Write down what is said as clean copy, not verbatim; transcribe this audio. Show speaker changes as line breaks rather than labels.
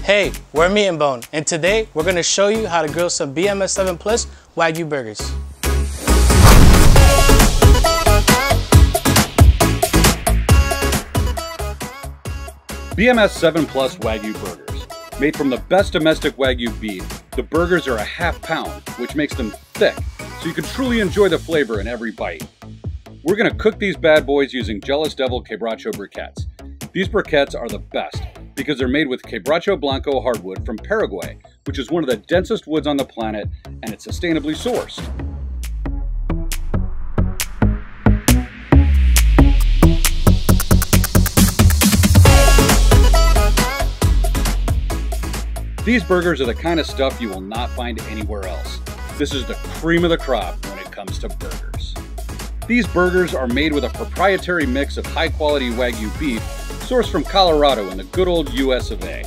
Hey, we're Meat and Bone, and today we're going to show you how to grill some BMS7 Plus Wagyu burgers.
BMS7 Plus Wagyu Burgers. Made from the best domestic Wagyu beef, the burgers are a half pound, which makes them thick, so you can truly enjoy the flavor in every bite. We're going to cook these bad boys using Jealous Devil Quebracho Briquettes. These briquettes are the best because they're made with Quebracho Blanco hardwood from Paraguay, which is one of the densest woods on the planet, and it's sustainably sourced. These burgers are the kind of stuff you will not find anywhere else. This is the cream of the crop when it comes to burgers. These burgers are made with a proprietary mix of high-quality Wagyu beef sourced from Colorado in the good old US of A.